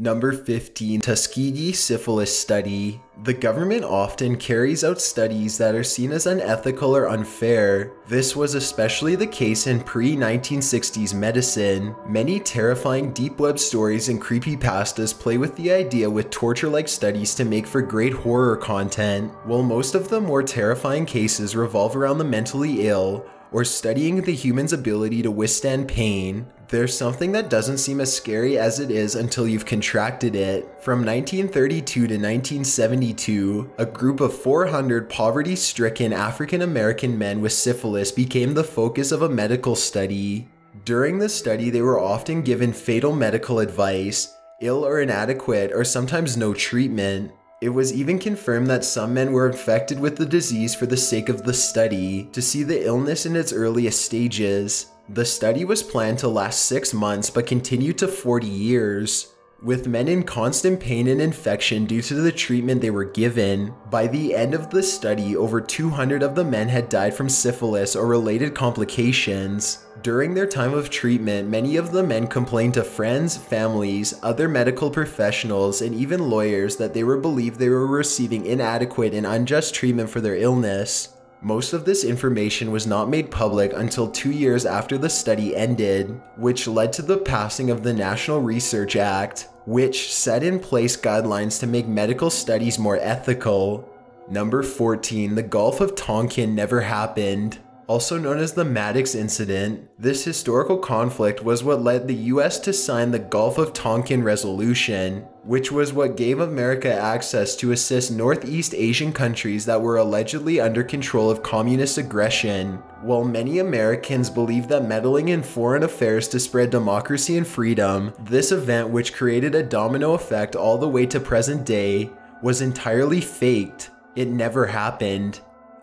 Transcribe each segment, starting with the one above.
Number 15. Tuskegee Syphilis Study. The government often carries out studies that are seen as unethical or unfair. This was especially the case in pre-1960s medicine. Many terrifying deep web stories and creepypastas play with the idea with torture-like studies to make for great horror content. While most of the more terrifying cases revolve around the mentally ill, or studying the human's ability to withstand pain, there's something that doesn't seem as scary as it is until you've contracted it. From 1932 to 1972, a group of 400 poverty-stricken African-American men with syphilis became the focus of a medical study. During the study, they were often given fatal medical advice, ill or inadequate, or sometimes no treatment. It was even confirmed that some men were infected with the disease for the sake of the study, to see the illness in its earliest stages. The study was planned to last 6 months but continued to 40 years, with men in constant pain and infection due to the treatment they were given. By the end of the study, over 200 of the men had died from syphilis or related complications. During their time of treatment, many of the men complained to friends, families, other medical professionals, and even lawyers that they believed they were receiving inadequate and unjust treatment for their illness. Most of this information was not made public until 2 years after the study ended, which led to the passing of the National Research Act, which set in place guidelines to make medical studies more ethical. Number 14. The Gulf of Tonkin never happened. Also known as the Maddox Incident, this historical conflict was what led the US to sign the Gulf of Tonkin Resolution, which was what gave America access to assist Northeast Asian countries that were allegedly under control of communist aggression. While many Americans believed that meddling in foreign affairs to spread democracy and freedom, this event, which created a domino effect all the way to present day, was entirely faked. It never happened.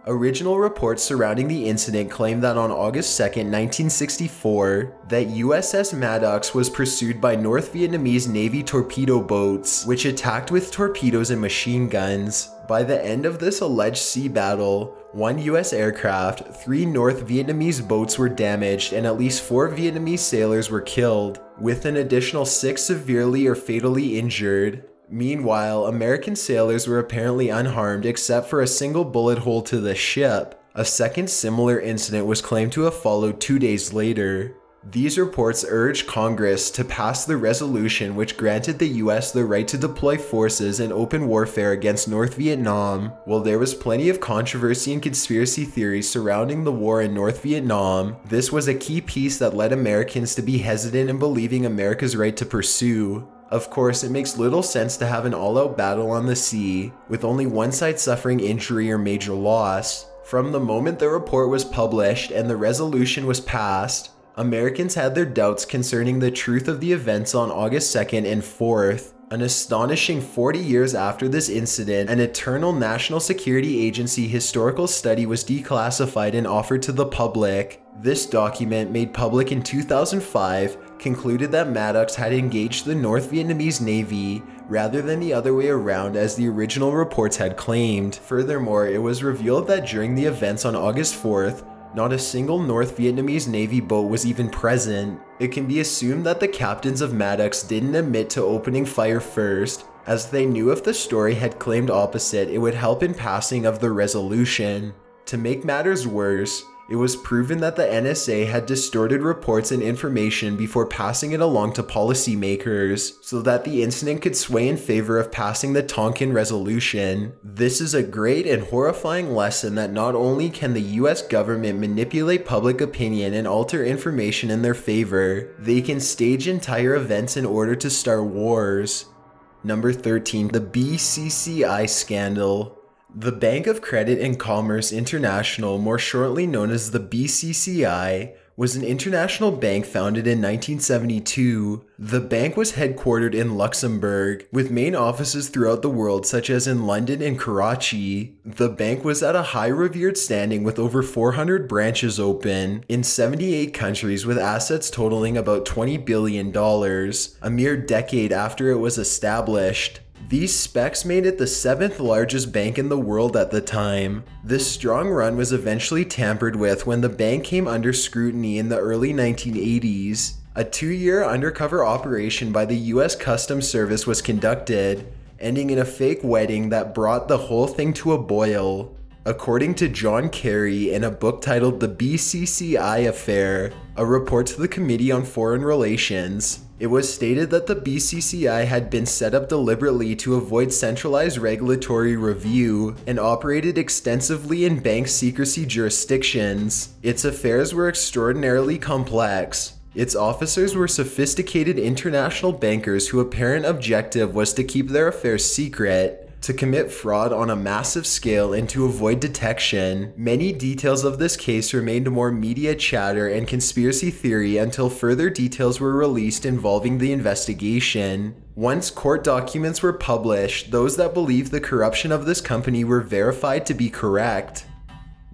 Original reports surrounding the incident claim that on August 2, 1964, that USS Maddox was pursued by North Vietnamese Navy torpedo boats, which attacked with torpedoes and machine guns. By the end of this alleged sea battle, 1 US aircraft, 3 North Vietnamese boats were damaged, and at least 4 Vietnamese sailors were killed, with an additional 6 severely or fatally injured. Meanwhile, American sailors were apparently unharmed except for a single bullet hole to the ship. A second similar incident was claimed to have followed 2 days later. These reports urged Congress to pass the resolution which granted the US the right to deploy forces in open warfare against North Vietnam. While there was plenty of controversy and conspiracy theories surrounding the war in North Vietnam, this was a key piece that led Americans to be hesitant in believing America's right to pursue. Of course, it makes little sense to have an all-out battle on the sea, with only one side suffering injury or major loss. From the moment the report was published and the resolution was passed, Americans had their doubts concerning the truth of the events on August 2nd and 4th. An astonishing 40 years after this incident, an eternal National Security Agency historical study was declassified and offered to the public. This document, made public in 2005, concluded that Maddox had engaged the North Vietnamese Navy rather than the other way around as the original reports had claimed. Furthermore, it was revealed that during the events on August 4th, not a single North Vietnamese Navy boat was even present. It can be assumed that the captains of Maddox didn't admit to opening fire first, as they knew if the story had claimed opposite, it would help in passing of the resolution. To make matters worse, it was proven that the NSA had distorted reports and information before passing it along to policymakers, so that the incident could sway in favor of passing the Tonkin Resolution. This is a great and horrifying lesson that not only can the US government manipulate public opinion and alter information in their favor, they can stage entire events in order to start wars. Number 13. The BCCI Scandal. The Bank of Credit and Commerce International, more shortly known as the BCCI, was an international bank founded in 1972. The bank was headquartered in Luxembourg, with main offices throughout the world such as in London and Karachi. The bank was at a high revered standing with over 400 branches open in 78 countries with assets totaling about $20 billion, a mere decade after it was established. These specs made it the 7th largest bank in the world at the time. This strong run was eventually tampered with when the bank came under scrutiny in the early 1980s. A 2-year undercover operation by the US Customs Service was conducted, ending in a fake wedding that brought the whole thing to a boil. According to John Kerry in a book titled The BCCI Affair, a report to the Committee on Foreign Relations, it was stated that the BCCI had been set up deliberately to avoid centralized regulatory review and operated extensively in bank secrecy jurisdictions. Its affairs were extraordinarily complex. Its officers were sophisticated international bankers whose apparent objective was to keep their affairs secret, to commit fraud on a massive scale, and to avoid detection. Many details of this case remained more media chatter and conspiracy theory until further details were released involving the investigation. Once court documents were published, those that believed the corruption of this company were verified to be correct.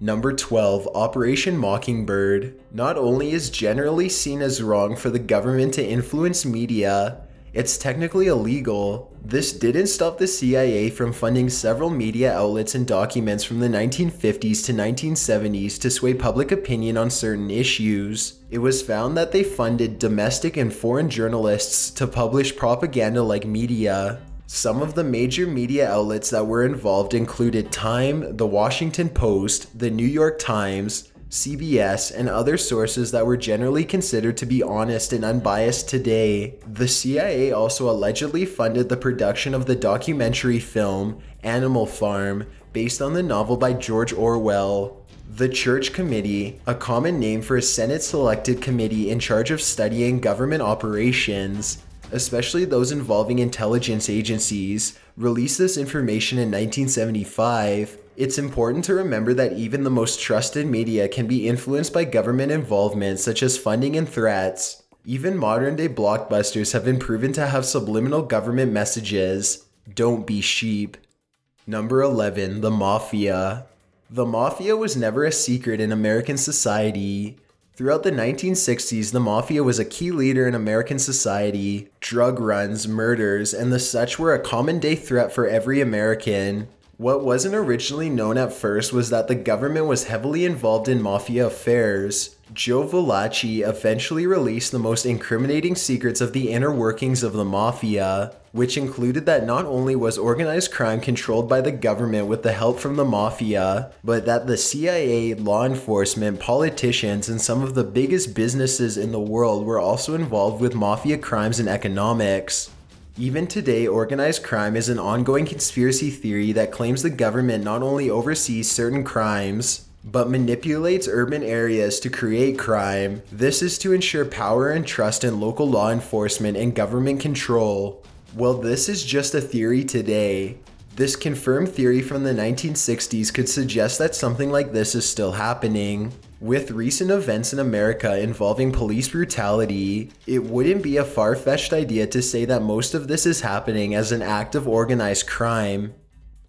Number 12. Operation Mockingbird. Not only is generally seen as wrong for the government to influence media, it's technically illegal. This didn't stop the CIA from funding several media outlets and documents from the 1950s to 1970s to sway public opinion on certain issues. It was found that they funded domestic and foreign journalists to publish propaganda-like media. Some of the major media outlets that were involved included Time, The Washington Post, The New York Times, CBS, and other sources that were generally considered to be honest and unbiased today. The CIA also allegedly funded the production of the documentary film Animal Farm, based on the novel by George Orwell. The Church Committee, a common name for a Senate-selected committee in charge of studying government operations, especially those involving intelligence agencies, released this information in 1975. It's important to remember that even the most trusted media can be influenced by government involvement, such as funding and threats. Even modern-day blockbusters have been proven to have subliminal government messages. Don't be sheep. Number 11. The Mafia. The Mafia was never a secret in American society. Throughout the 1960s, the Mafia was a key leader in American society. Drug runs, murders, and the such were a common-day threat for every American. What wasn't originally known at first was that the government was heavily involved in Mafia affairs. Joe Valachi eventually released the most incriminating secrets of the inner workings of the Mafia, which included that not only was organized crime controlled by the government with the help from the Mafia, but that the CIA, law enforcement, politicians, and some of the biggest businesses in the world were also involved with Mafia crimes and economics. Even today, organized crime is an ongoing conspiracy theory that claims the government not only oversees certain crimes, but manipulates urban areas to create crime. This is to ensure power and trust in local law enforcement and government control. Well, this is just a theory today. This confirmed theory from the 1960s could suggest that something like this is still happening. With recent events in America involving police brutality, it wouldn't be a far-fetched idea to say that most of this is happening as an act of organized crime.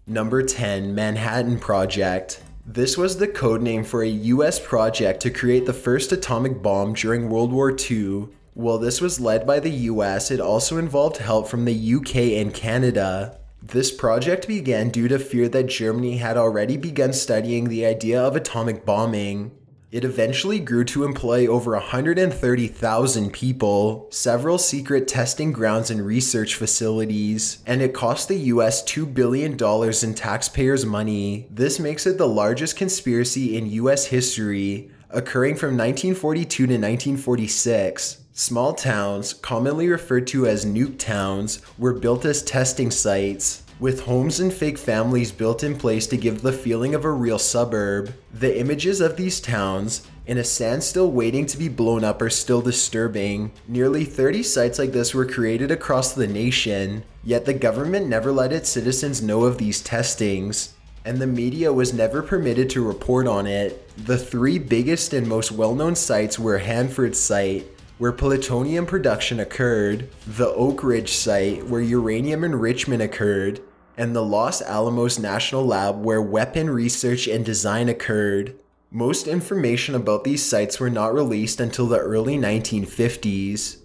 Number 10. Manhattan Project. This was the codename for a US project to create the first atomic bomb during World War II. While this was led by the US, it also involved help from the UK and Canada. This project began due to fear that Germany had already begun studying the idea of atomic bombing. It eventually grew to employ over 130,000 people, several secret testing grounds and research facilities, and it cost the US $2 billion in taxpayers' money. This makes it the largest conspiracy in US history, occurring from 1942 to 1946. Small towns, commonly referred to as nuke towns, were built as testing sites, with homes and fake families built in place to give the feeling of a real suburb. The images of these towns, in a standstill waiting to be blown up, are still disturbing. Nearly 30 sites like this were created across the nation, yet the government never let its citizens know of these testings, and the media was never permitted to report on it. The three biggest and most well-known sites were Hanford Site, where plutonium production occurred, the Oak Ridge Site, where uranium enrichment occurred, and the Los Alamos National Lab, where weapon research and design occurred. Most information about these sites were not released until the early 1950s.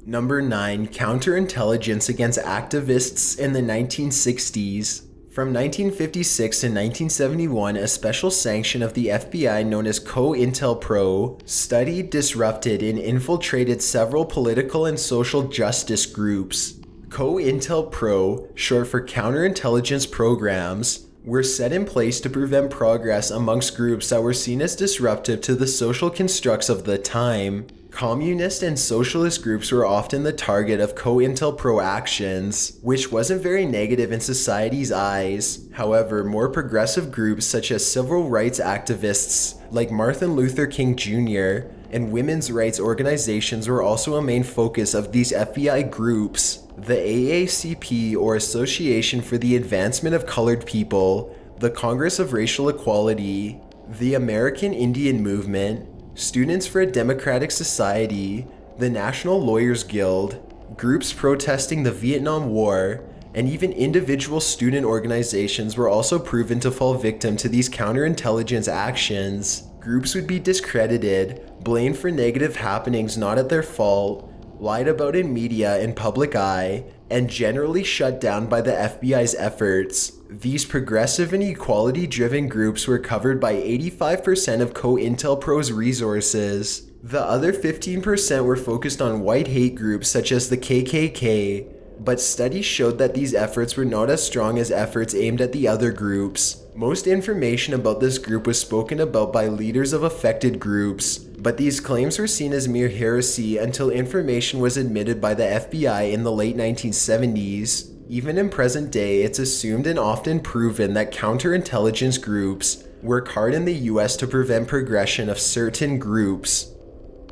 Number 9. Counterintelligence against activists in the 1960s. From 1956 to 1971, a special sanction of the FBI known as COINTELPRO studied, disrupted, and infiltrated several political and social justice groups. COINTELPRO, short for Counterintelligence Programs, were set in place to prevent progress amongst groups that were seen as disruptive to the social constructs of the time. Communist and socialist groups were often the target of COINTELPRO actions, which wasn't very negative in society's eyes. However, more progressive groups such as civil rights activists like Martin Luther King Jr. and women's rights organizations were also a main focus of these FBI groups. The AACP, or Association for the Advancement of Colored People, the Congress of Racial Equality, the American Indian Movement, Students for a Democratic Society, the National Lawyers Guild, groups protesting the Vietnam War, and even individual student organizations were also proven to fall victim to these counterintelligence actions. Groups would be discredited, blamed for negative happenings not at their fault, lied about in media and public eye, and generally shut down by the FBI's efforts. These progressive and equality-driven groups were covered by 85% of COINTELPRO's resources. The other 15% were focused on white hate groups such as the KKK, but studies showed that these efforts were not as strong as efforts aimed at the other groups. Most information about this group was spoken about by leaders of affected groups, but these claims were seen as mere heresy until information was admitted by the FBI in the late 1970s. Even in present day, it's assumed and often proven that counterintelligence groups work hard in the US to prevent progression of certain groups.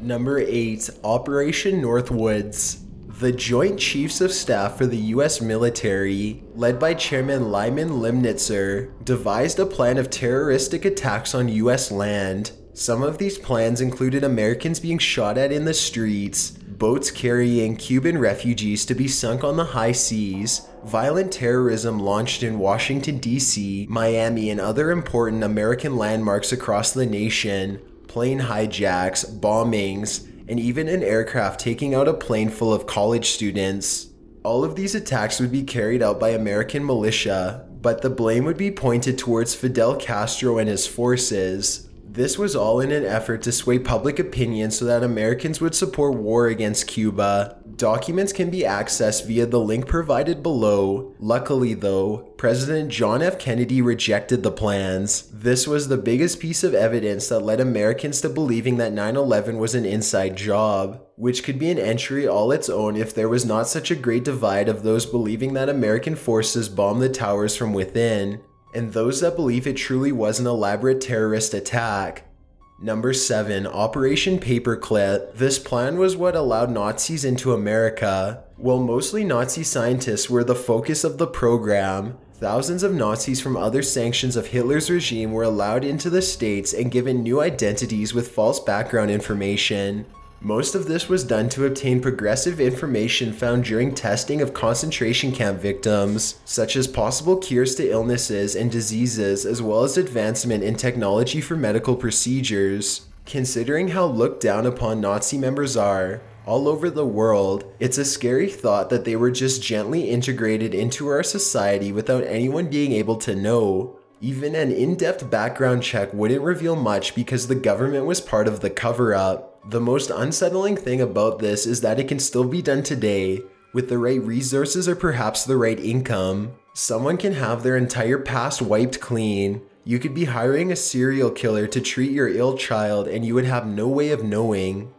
Number 8. Operation Northwoods. The Joint Chiefs of Staff for the U.S. military, led by Chairman Lyman Limnitzer, devised a plan of terroristic attacks on U.S. land. Some of these plans included Americans being shot at in the streets, boats carrying Cuban refugees to be sunk on the high seas, violent terrorism launched in Washington, D.C., Miami, and other important American landmarks across the nation, plane hijacks, bombings, and even an aircraft taking out a plane full of college students. All of these attacks would be carried out by American militia, but the blame would be pointed towards Fidel Castro and his forces. This was all in an effort to sway public opinion so that Americans would support war against Cuba. Documents can be accessed via the link provided below. Luckily though, President John F. Kennedy rejected the plans. This was the biggest piece of evidence that led Americans to believing that 9/11 was an inside job, which could be an entry all its own if there was not such a great divide of those believing that American forces bombed the towers from within, and those that believe it truly was an elaborate terrorist attack. Number 7. Operation Paperclip. This plan was what allowed Nazis into America. While mostly Nazi scientists were the focus of the program, thousands of Nazis from other sanctions of Hitler's regime were allowed into the States and given new identities with false background information. Most of this was done to obtain progressive information found during testing of concentration camp victims, such as possible cures to illnesses and diseases, as well as advancement in technology for medical procedures. Considering how looked down upon Nazi members are all over the world, it's a scary thought that they were just gently integrated into our society without anyone being able to know. Even an in-depth background check wouldn't reveal much because the government was part of the cover-up. The most unsettling thing about this is that it can still be done today, with the right resources or perhaps the right income. Someone can have their entire past wiped clean. You could be hiring a serial killer to treat your ill child and you would have no way of knowing.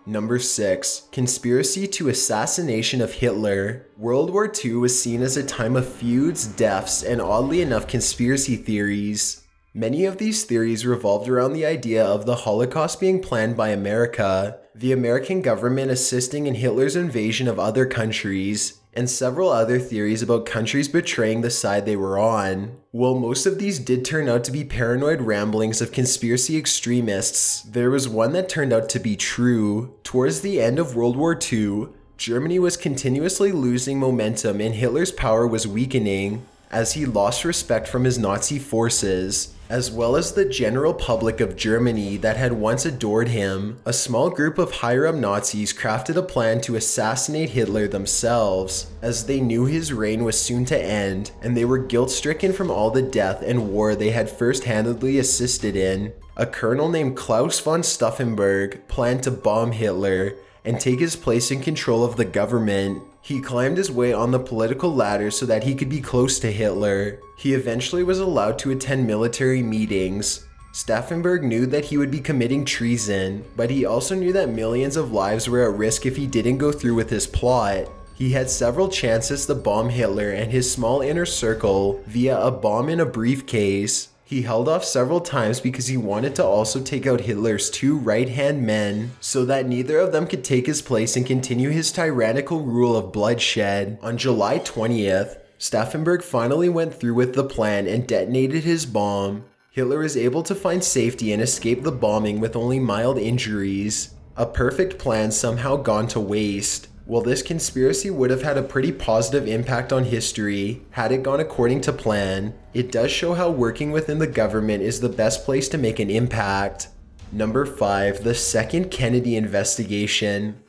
Number 6. Conspiracy to assassination of Hitler. World War II was seen as a time of feuds, deaths, and oddly enough conspiracy theories. Many of these theories revolved around the idea of the Holocaust being planned by America, the American government assisting in Hitler's invasion of other countries, and several other theories about countries betraying the side they were on. While most of these did turn out to be paranoid ramblings of conspiracy extremists, there was one that turned out to be true. Towards the end of World War II, Germany was continuously losing momentum and Hitler's power was weakening, as he lost respect from his Nazi forces. as well as the general public of Germany that had once adored him. A small group of higher-up Nazis crafted a plan to assassinate Hitler themselves, as they knew his reign was soon to end, and they were guilt-stricken from all the death and war they had first-handedly assisted in. A colonel named Klaus von Stauffenberg planned to bomb Hitler and take his place in control of the government. He climbed his way on the political ladder so that he could be close to Hitler. He eventually was allowed to attend military meetings. Stauffenberg knew that he would be committing treason, but he also knew that millions of lives were at risk if he didn't go through with his plot. He had several chances to bomb Hitler and his small inner circle via a bomb in a briefcase. He held off several times because he wanted to also take out Hitler's two right-hand men so that neither of them could take his place and continue his tyrannical rule of bloodshed. On July 20th, Stauffenberg finally went through with the plan and detonated his bomb. Hitler was able to find safety and escape the bombing with only mild injuries. A perfect plan somehow gone to waste. While this conspiracy would have had a pretty positive impact on history had it gone according to plan, it does show how working within the government is the best place to make an impact. Number 5. The Second Kennedy Investigation.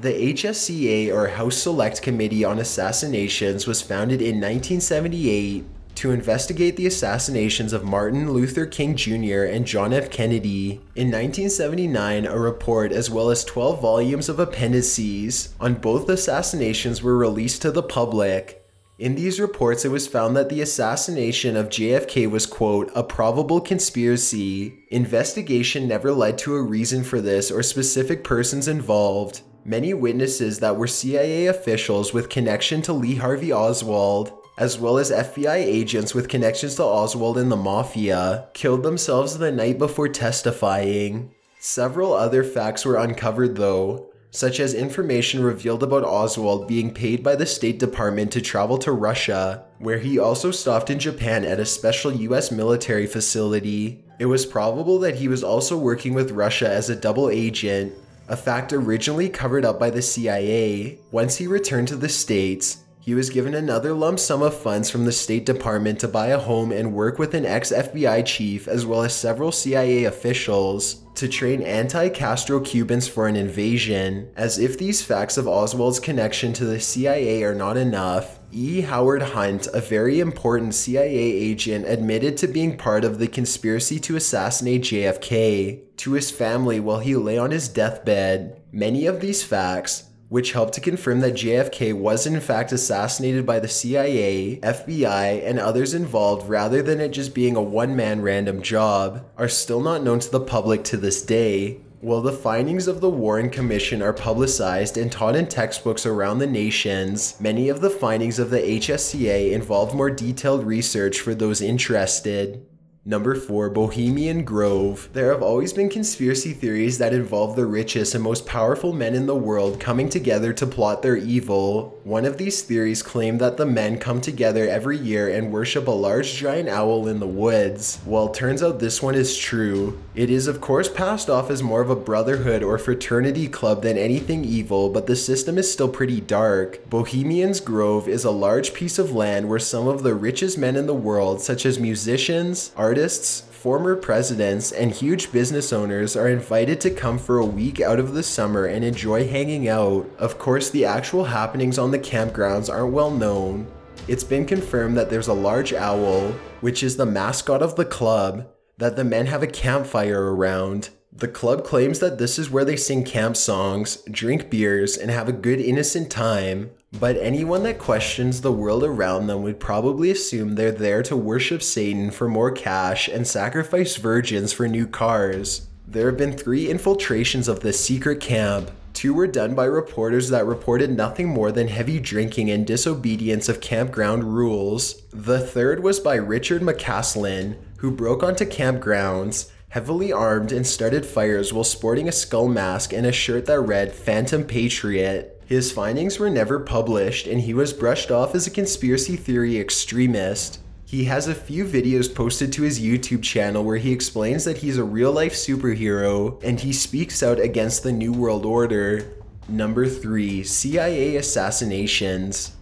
The HSCA, or House Select Committee on Assassinations, was founded in 1978 to investigate the assassinations of Martin Luther King Jr. and John F. Kennedy. In 1979, a report as well as 12 volumes of appendices on both assassinations were released to the public. In these reports, it was found that the assassination of JFK was, quote, a probable conspiracy. Investigation never led to a reason for this or specific persons involved. Many witnesses that were CIA officials with connection to Lee Harvey Oswald, as well as FBI agents with connections to Oswald and the Mafia, killed themselves the night before testifying. Several other facts were uncovered though, such as information revealed about Oswald being paid by the State Department to travel to Russia, where he also stopped in Japan at a special US military facility. It was probable that he was also working with Russia as a double agent, a fact originally covered up by the CIA. Once he returned to the States, he was given another lump sum of funds from the State Department to buy a home and work with an ex-FBI chief as well as several CIA officials to train anti-Castro Cubans for an invasion. As if these facts of Oswald's connection to the CIA are not enough, E. Howard Hunt, a very important CIA agent, admitted to being part of the conspiracy to assassinate JFK to his family while he lay on his deathbed. Many of these facts, which helped to confirm that JFK was in fact assassinated by the CIA, FBI, and others involved rather than it just being a one-man random job, are still not known to the public to this day. While the findings of the Warren Commission are publicized and taught in textbooks around the nations, many of the findings of the HSCA involve more detailed research for those interested. Number 4. Bohemian Grove. There have always been conspiracy theories that involve the richest and most powerful men in the world coming together to plot their evil. One of these theories claimed that the men come together every year and worship a large giant owl in the woods. Well, turns out this one is true. It is of course passed off as more of a brotherhood or fraternity club than anything evil, but the system is still pretty dark. Bohemian's Grove is a large piece of land where some of the richest men in the world, such as musicians, artists, former presidents, and huge business owners are invited to come for a week out of the summer and enjoy hanging out. Of course, the actual happenings on the campgrounds aren't well known. It's been confirmed that there's a large owl, which is the mascot of the club, that the men have a campfire around. The club claims that this is where they sing camp songs, drink beers, and have a good innocent time. But anyone that questions the world around them would probably assume they're there to worship Satan for more cash and sacrifice virgins for new cars. There have been 3 infiltrations of this secret camp. 2 were done by reporters that reported nothing more than heavy drinking and disobedience of campground rules. The 3rd was by Richard McCaslin, who broke onto campgrounds, heavily armed, and started fires while sporting a skull mask and a shirt that read "Phantom Patriot." His findings were never published, and he was brushed off as a conspiracy theory extremist. He has a few videos posted to his YouTube channel where he explains that he's a real-life superhero, and he speaks out against the New World Order. Number 3. CIA Assassinations.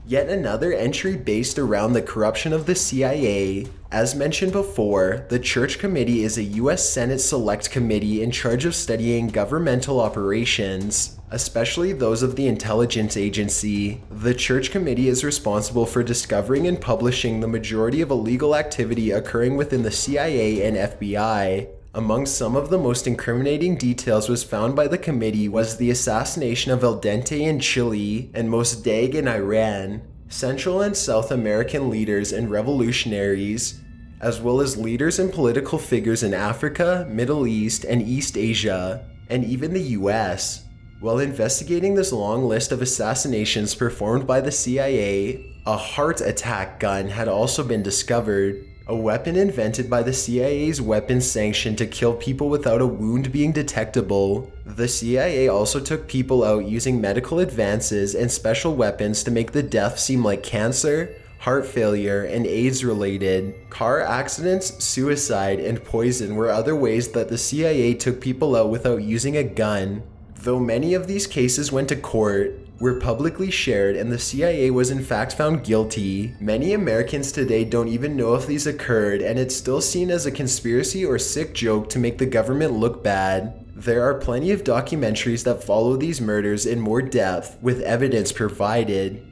Yet another entry based around the corruption of the CIA. As mentioned before, the Church Committee is a U.S. Senate Select Committee in charge of studying governmental operations, especially those of the intelligence agency. The Church Committee is responsible for discovering and publishing the majority of illegal activity occurring within the CIA and FBI. Among some of the most incriminating details was found by the committee was the assassination of El Dente in Chile and Mossadegh in Iran, Central and South American leaders and revolutionaries, as well as leaders and political figures in Africa, Middle East, and East Asia, and even the US. While investigating this long list of assassinations performed by the CIA, a heart attack gun had also been discovered. A weapon invented by the CIA's weapons sanction to kill people without a wound being detectable. The CIA also took people out using medical advances and special weapons to make the death seem like cancer, heart failure, and AIDS related. Car accidents, suicide, and poison were other ways that the CIA took people out without using a gun. Though many of these cases went to court, were publicly shared, and the CIA was in fact found guilty, many Americans today don't even know if these occurred, and it's still seen as a conspiracy or sick joke to make the government look bad. There are plenty of documentaries that follow these murders in more depth, with evidence provided.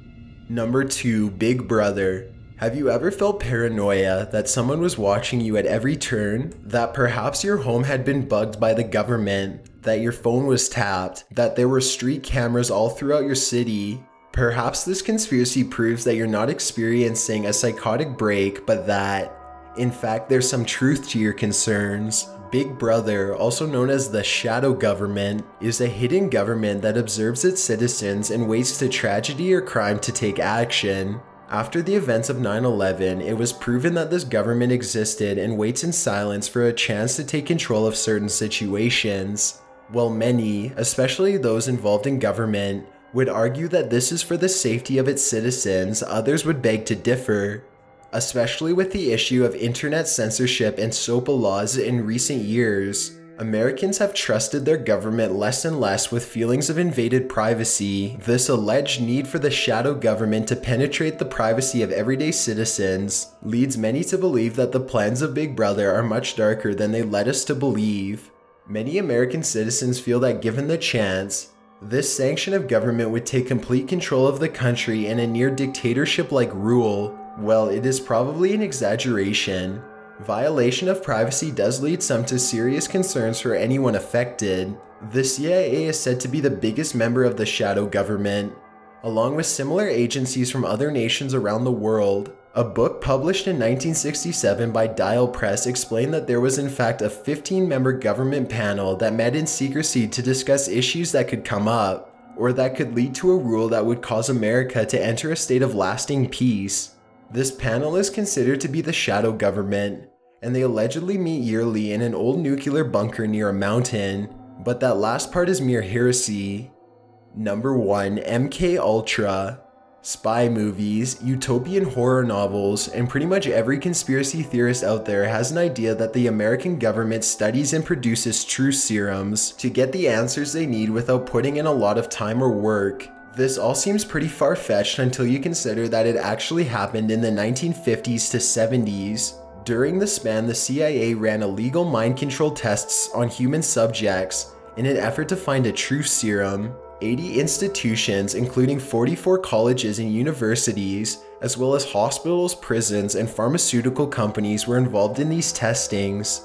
Number 2. Big Brother. Have you ever felt paranoia that someone was watching you at every turn? That perhaps your home had been bugged by the government? That your phone was tapped? That there were street cameras all throughout your city? Perhaps this conspiracy proves that you're not experiencing a psychotic break, but that, in fact, there's some truth to your concerns. Big Brother, also known as the shadow government, is a hidden government that observes its citizens and waits to tragedy or crime to take action. After the events of 9/11, it was proven that this government existed and waits in silence for a chance to take control of certain situations. While many, especially those involved in government, would argue that this is for the safety of its citizens, others would beg to differ. Especially with the issue of internet censorship and SOPA laws in recent years, Americans have trusted their government less and less with feelings of invaded privacy. This alleged need for the shadow government to penetrate the privacy of everyday citizens leads many to believe that the plans of Big Brother are much darker than they led us to believe. Many American citizens feel that given the chance, this sanction of government would take complete control of the country in a near dictatorship-like rule. Well, it is probably an exaggeration. Violation of privacy does lead some to serious concerns for anyone affected. The CIA is said to be the biggest member of the shadow government, along with similar agencies from other nations around the world. A book published in 1967 by Dial Press explained that there was in fact a 15-member government panel that met in secrecy to discuss issues that could come up, or that could lead to a rule that would cause America to enter a state of lasting peace. This panel is considered to be the shadow government, and they allegedly meet yearly in an old nuclear bunker near a mountain, but that last part is mere heresy. Number 1. MKULTRA. Spy movies, utopian horror novels, and pretty much every conspiracy theorist out there has an idea that the American government studies and produces truth serums to get the answers they need without putting in a lot of time or work. This all seems pretty far-fetched until you consider that it actually happened in the 1950s to 70s. During the span, the CIA ran illegal mind control tests on human subjects in an effort to find a truth serum. 80 institutions, including 44 colleges and universities, as well as hospitals, prisons, and pharmaceutical companies were involved in these testings.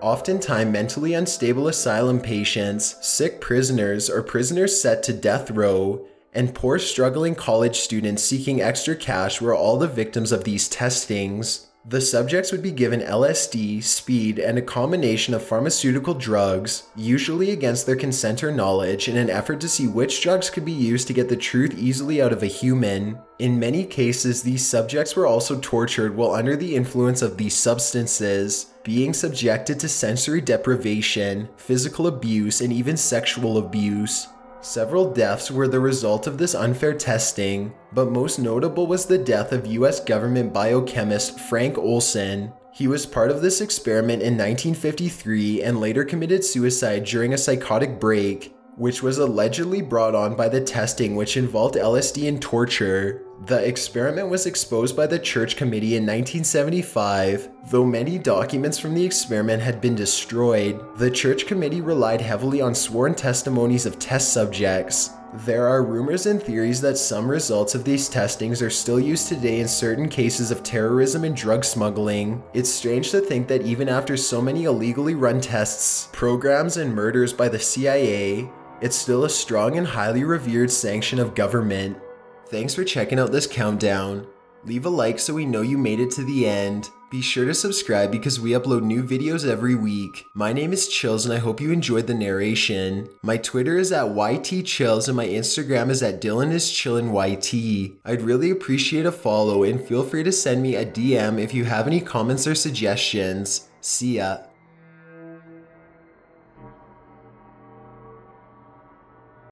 Oftentimes mentally unstable asylum patients, sick prisoners, or prisoners set to death row, and poor struggling college students seeking extra cash were all the victims of these testings. The subjects would be given LSD, speed, and a combination of pharmaceutical drugs, usually against their consent or knowledge, in an effort to see which drugs could be used to get the truth easily out of a human. In many cases, these subjects were also tortured while under the influence of these substances, being subjected to sensory deprivation, physical abuse, and even sexual abuse. Several deaths were the result of this unfair testing, but most notable was the death of US government biochemist Frank Olson. He was part of this experiment in 1953 and later committed suicide during a psychotic break, which was allegedly brought on by the testing, which involved LSD and torture. The experiment was exposed by the Church Committee in 1975. Though many documents from the experiment had been destroyed, the Church Committee relied heavily on sworn testimonies of test subjects. There are rumors and theories that some results of these testings are still used today in certain cases of terrorism and drug smuggling. It's strange to think that even after so many illegally run tests, programs, and murders by the CIA, it's still a strong and highly revered sanction of government. Thanks for checking out this countdown. Leave a like so we know you made it to the end. Be sure to subscribe because we upload new videos every week. My name is Chills and I hope you enjoyed the narration. My Twitter is at YTChills and my Instagram is at DylanIsChillinYT. I'd really appreciate a follow and feel free to send me a DM if you have any comments or suggestions. See ya.